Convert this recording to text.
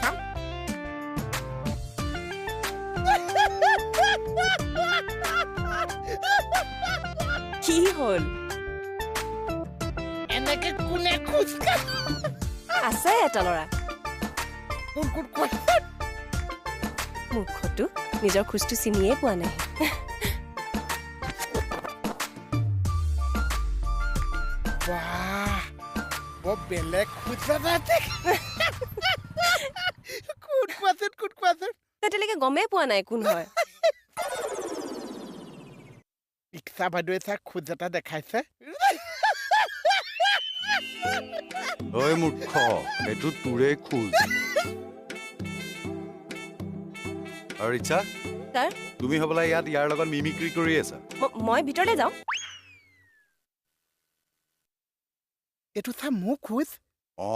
চাওঁ কি হ'ল এনেকে কোনে খোজ আছে এটা ল'ৰা কোন মূৰ্খটো নিজৰ খোজটো চিনিয়ে পোৱা নাই বাহ বৰ বেলেগ খোজ কোৱাচোন তেতিয়ালৈকে গমেই পোৱা নাই কোন হয় ইচ্ছা বাইদেৱে চা খোজ এটা দেখাইছে ঐ মূৰ্খ এইটো তোৰে খোজ আৰু ৰিচা ছাৰ তুমি হ'বলা ইয়াৰ লগত মিমিক্ৰি কৰি আছা মই ভিতৰলৈ যাওঁ এইটো চা মোৰ খোজ অ